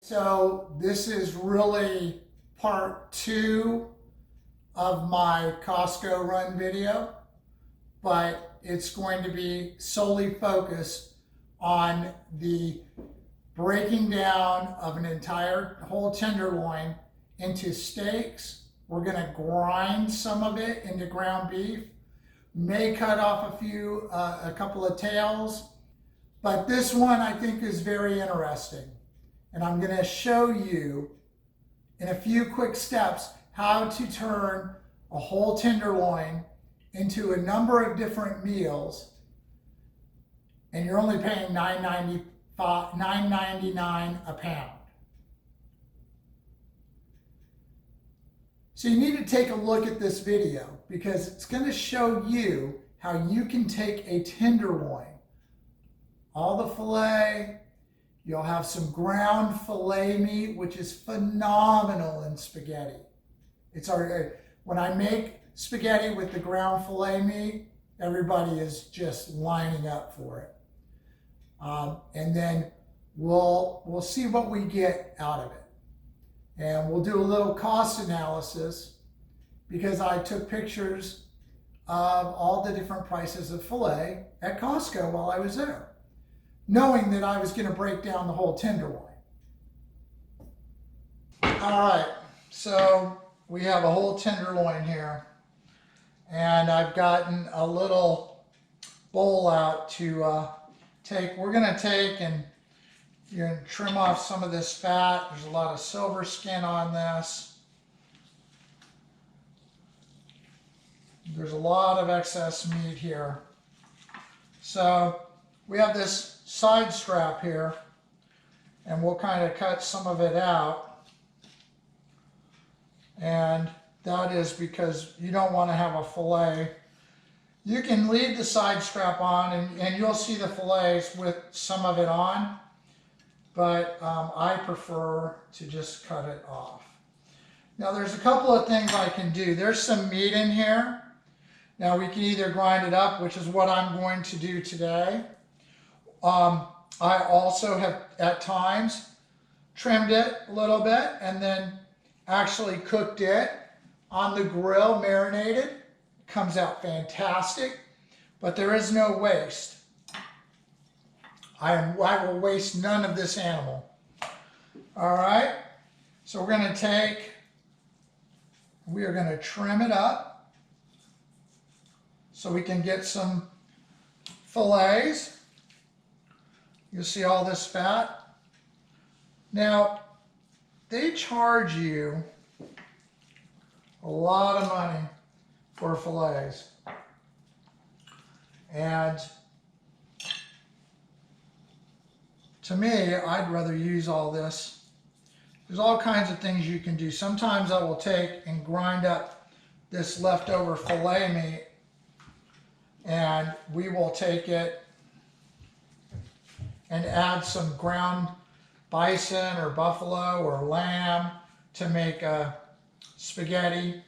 So this is really part 2 of my Costco run video, but it's going to be solely focused on the breaking down of an entire whole tenderloin into steaks. We're going to grind some of it into ground beef, may cut off a couple of tails, but this one I think is very interesting. And I'm going to show you in a few quick steps how to turn a whole tenderloin into a number of different meals, and you're only paying $9.99 a pound. So you need to take a look at this video because it's going to show you how you can take a tenderloin, all the filet. You'll have some ground filet meat, which is phenomenal in spaghetti. When I make spaghetti with the ground filet meat, everybody is just lining up for it. And then we'll see what we get out of it. And we'll do a little cost analysis because I took pictures of all the different prices of filet at Costco while I was there, knowing that I was going to break down the whole tenderloin. All right, so we have a whole tenderloin here, and I've gotten a little bowl out to take. We're going to take and you're going to trim off some of this fat. There's a lot of silver skin on this. There's a lot of excess meat here. So we have this side strap here, and we'll kind of cut some of it out. And that is because you don't want to have a fillet. You can leave the side strap on, and you'll see the fillets with some of it on, but I prefer to just cut it off. Now there's a couple of things I can do. There's some meat in here. Now we can either grind it up, which is what I'm going to do today. I also have at times trimmed it a little bit and then actually cooked it on the grill, marinated. It comes out fantastic, but there is no waste. I will waste none of this animal. All right, so we are going to trim it up so we can get some fillets. You'll see all this fat. Now, they charge you a lot of money for fillets. And to me, I'd rather use all this. There's all kinds of things you can do. Sometimes I will take and grind up this leftover filet meat, and we will take it and add some ground bison or buffalo or lamb to make a spaghetti,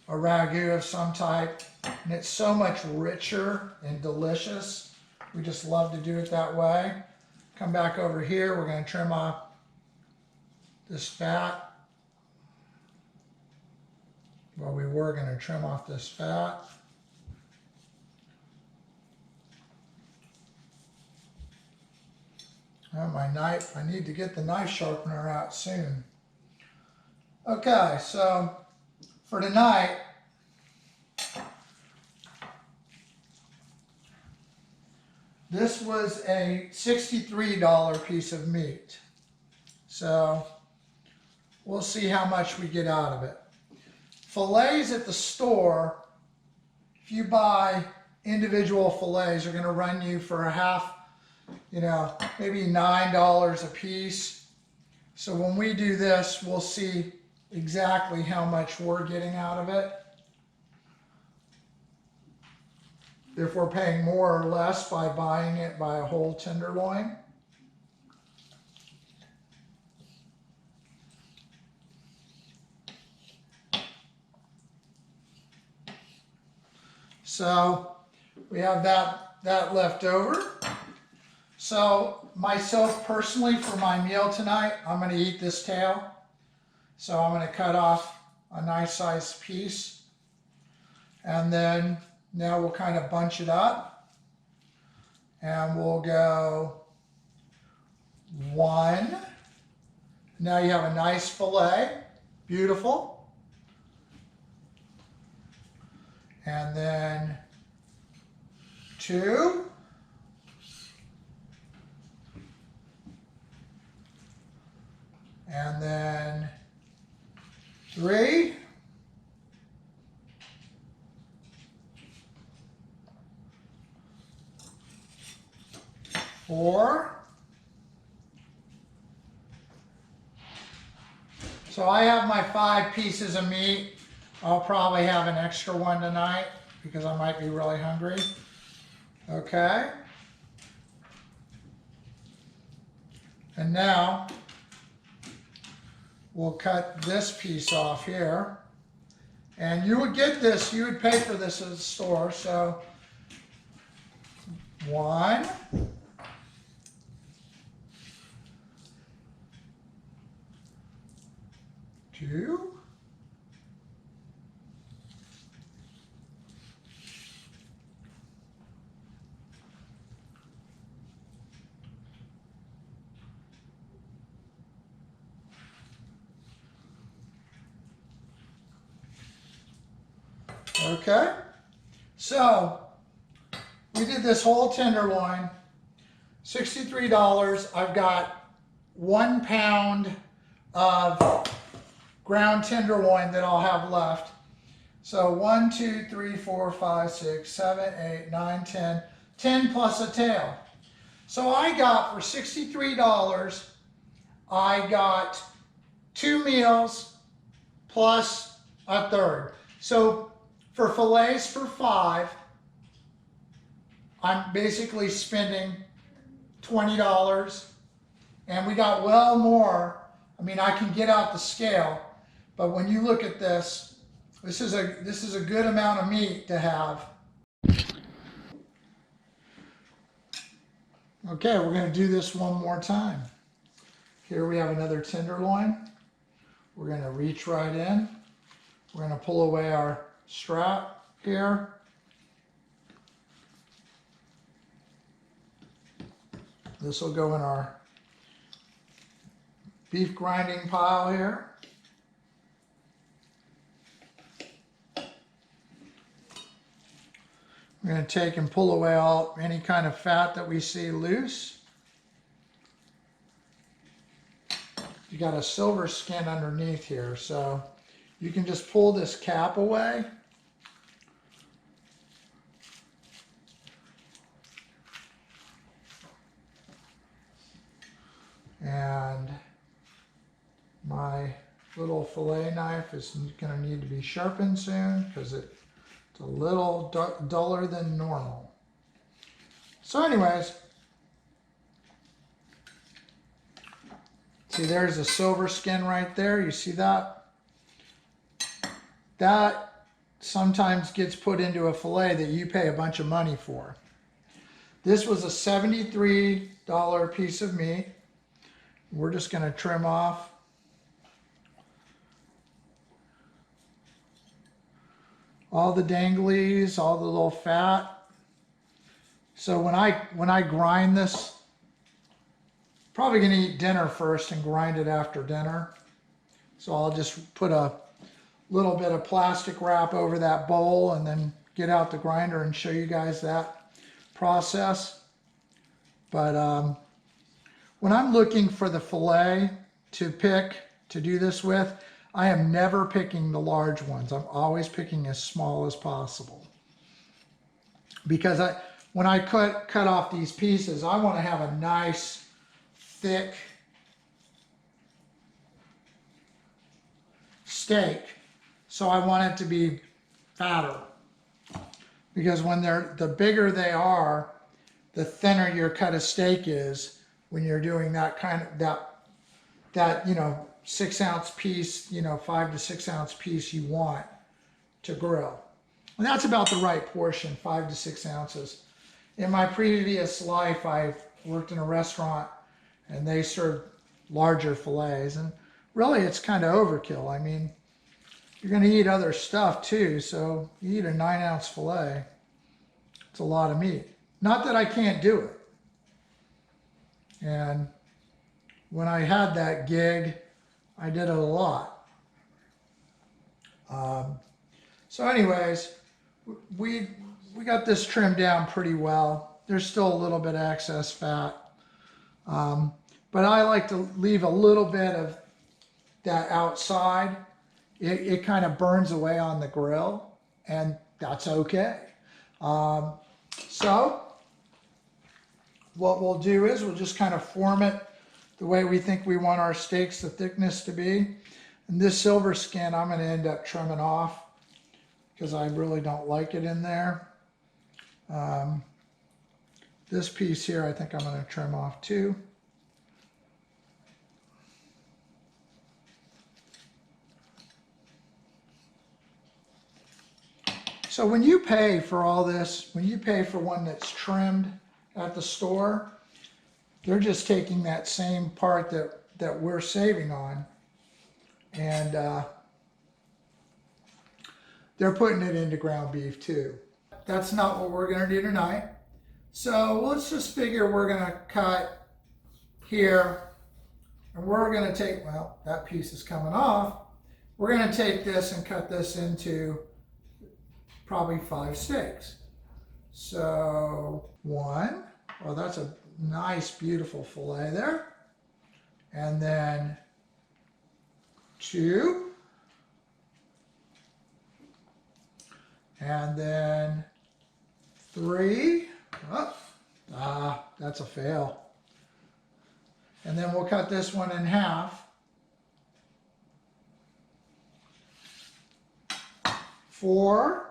a ragu of some type. And it's so much richer and delicious. We just love to do it that way. Come back over here, we're going to trim off this fat. Well, we were going to trim off this fat. Oh, my knife, I need to get the knife sharpener out soon. Okay, so for tonight, this was a $63 piece of meat. So we'll see how much we get out of it. Fillets at the store, if you buy individual fillets, are going to run you for a half, maybe $9 a piece. So when we do this, we'll see exactly how much we're getting out of it. If we're paying more or less by buying it by a whole tenderloin. So we have that left over. So myself personally, for my meal tonight, I'm going to eat this tail. So I'm going to cut off a nice sized piece. And then now we'll kind of bunch it up. And we'll go 1. Now you have a nice fillet. Beautiful. And then 2. And then 3. Four. So I have my 5 pieces of meat. I'll probably have an extra one tonight because I might be really hungry. Okay. And now we'll cut this piece off here. And you would get this, you would pay for this at the store. So 1. 2. Okay, so we did this whole tenderloin, $63. I've got 1 pound of ground tenderloin that I'll have left. So 1, 2, 3, 4, 5, 6, 7, 8, 9, 10, 10 plus a tail. So I got, for $63, I got 2 meals plus a third. So for fillets for 5, I'm basically spending $20, and we got well more. I mean, I can get out the scale, but when you look at this, this is a good amount of meat to have. Okay, we're going to do this one more time. Here we have another tenderloin. We're going to reach right in. We're going to pull away our strap here. This will go in our beef grinding pile here. We're going to take and pull away any kind of fat that we see loose. You got a silver skin underneath here, so you can just pull this cap away. And my little fillet knife is going to need to be sharpened soon because it's a little duller than normal. So anyways, see, there's the silver skin right there. You see that? That sometimes gets put into a fillet that you pay a bunch of money for. This was a $73 piece of meat. We're just going to trim off all the danglies, all the little fat. So when I grind this, probably going to eat dinner first and grind it after dinner. So I'll just put a little bit of plastic wrap over that bowl and then get out the grinder and show you guys that process. But when I'm looking for the fillet to pick to do this with, I am never picking the large ones. I'm always picking as small as possible. Because when I cut off these pieces, I want to have a nice, thick steak. So I want it to be fatter. Because when the bigger they are, the thinner your cut of steak is when you're doing that kind of, that 6 ounce piece, 5 to 6 ounce piece you want to grill. And that's about the right portion, 5 to 6 ounces. In my previous life, I've worked in a restaurant and they served larger fillets. And really it's kind of overkill. I mean, you're going to eat other stuff too. So you eat a 9-ounce fillet. It's a lot of meat. Not that I can't do it. And when I had that gig, I did it a lot. So anyways, we got this trimmed down pretty well. There's still a little bit of excess fat. But I like to leave a little bit of that outside. It kind of burns away on the grill, and that's okay. So what we'll do is we'll just kind of form it the way we think we want our steaks, the thickness to be. And this silver skin I'm going to end up trimming off because I really don't like it in there. This piece here I think I'm going to trim off too. So when you pay for all this, when you pay for one that's trimmed at the store, they're just taking that same part that we're saving on, and they're putting it into ground beef too. That's not what we're gonna do tonight. So let's just figure we're gonna cut here, and we're gonna take, well, that piece is coming off. We're gonna take this and cut this into probably 5 steaks. So 1, well, that's a nice, beautiful fillet there. And then 2. And then 3. Oh, that's a fail. And then we'll cut this one in half. 4.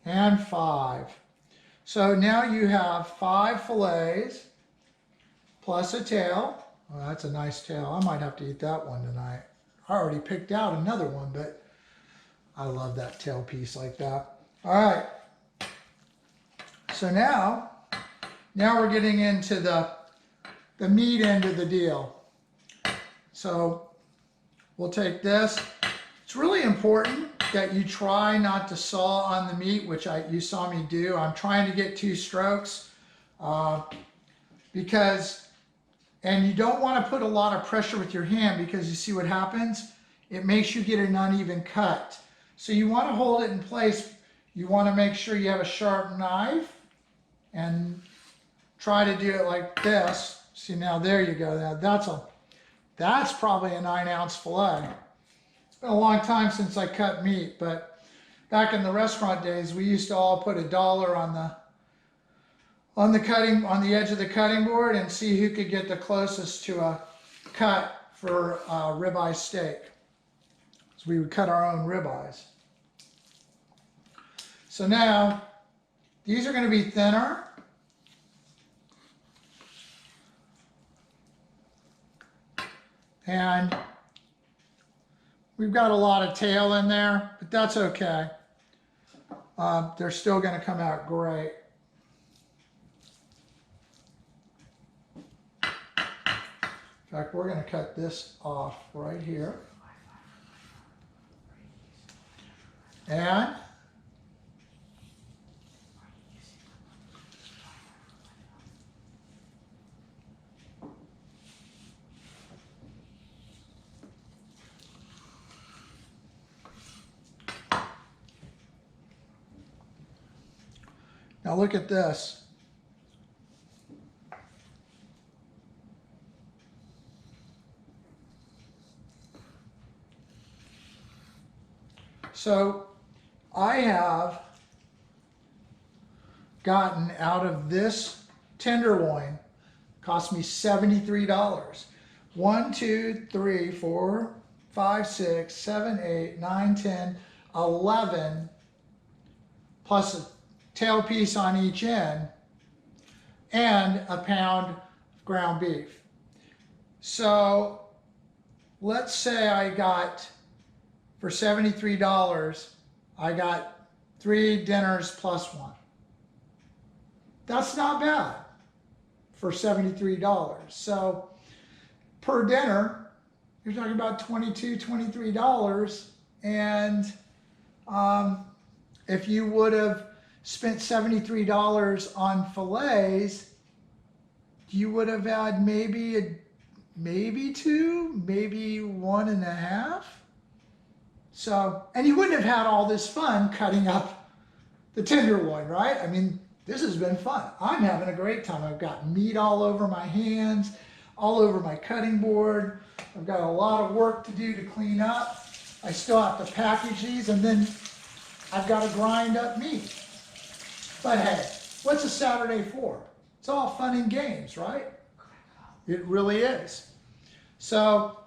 And 5. So now you have 5 fillets plus a tail. Well, that's a nice tail. I might have to eat that one tonight. I already picked out another one, but I love that tail piece like that. All right. So now we're getting into the meat end of the deal. So we'll take this. It's really important that you try not to saw on the meat, which you saw me do. I'm trying to get 2 strokes because, and you don't want to put a lot of pressure with your hand because you see what happens? It makes you get an uneven cut. So you want to hold it in place. You want to make sure you have a sharp knife and try to do it like this. See, now there you go. Now that's probably a 9-ounce fillet. It's been a long time since I cut meat, but back in the restaurant days, we used to all put $1 on the edge of the cutting board and see who could get the closest to a cut for a ribeye steak. So we would cut our own ribeyes. So now these are going to be thinner. And we've got a lot of tail in there, but that's okay. They're still going to come out great. In fact, we're going to cut this off right here. And now look at this. So I have gotten out of this tenderloin, cost me $73. 1, 2, 3, 4, 5, 6, 7, 8, 9, 10, 11, plus a tail piece on each end, and a pound of ground beef. So let's say I got, for $73, I got 3 dinners plus 1. that's not bad for $73. So per dinner, you're talking about $22, $23. And if you would have spent $73 on fillets, you would have had maybe two, maybe 1.5. So, and you wouldn't have had all this fun cutting up the tenderloin, right? I mean, this has been fun. I'm having a great time. I've got meat all over my hands, all over my cutting board. I've got a lot of work to do to clean up. I still have to package these, and then I've got to grind up meat. But hey, what's a Saturday for? It's all fun and games, right? It really is. So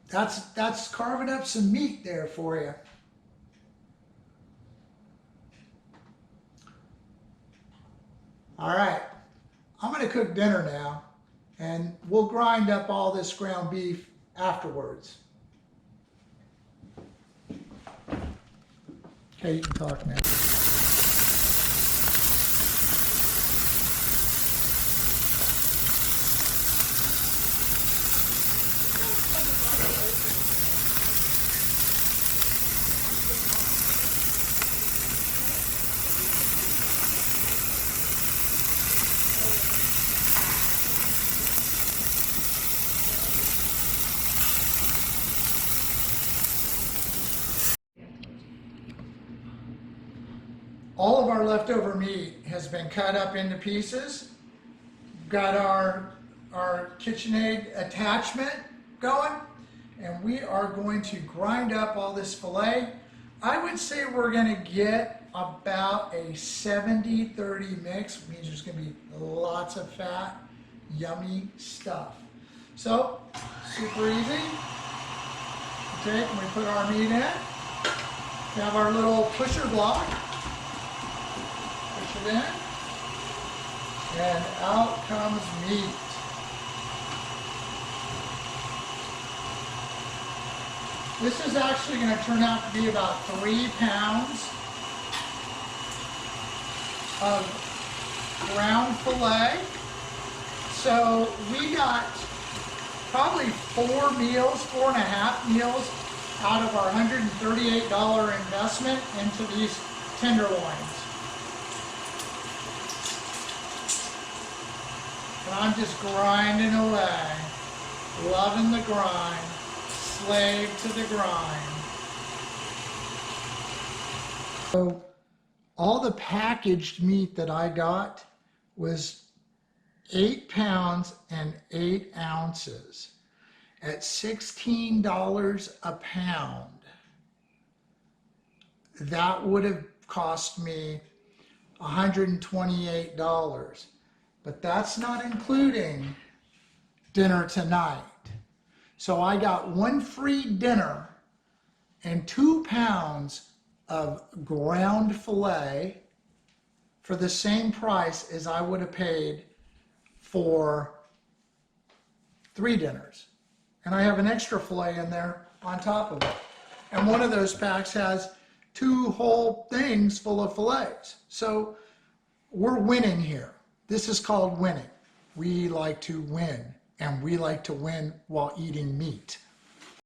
that's carving up some meat there for you. All right, I'm going to cook dinner now, and we'll grind up all this ground beef afterwards. Okay, you can talk now. All of our leftover meat has been cut up into pieces. Got our KitchenAid attachment going, and we are going to grind up all this filet. I would say we're going to get about a 70-30 mix. It means there's going to be lots of fat, yummy stuff. So, super easy. We take and we put our meat in. We have our little pusher block. Push it in. And out comes meat. This is actually going to turn out to be about 3 pounds of ground filet. So we got probably 4 meals, 4.5 meals out of our $138 investment into these tenderloins. And I'm just grinding away, loving the grind, slave to the grind. So all the packaged meat that I got was 8 pounds and 8 ounces at $16 a pound. That would have cost me $128. But that's not including dinner tonight. So I got 1 free dinner and 2 pounds of ground filet for the same price as I would have paid for 3 dinners. And I have an extra filet in there on top of it. And one of those packs has 2 whole things full of fillets. So we're winning here. This is called winning. We like to win, and we like to win while eating meat.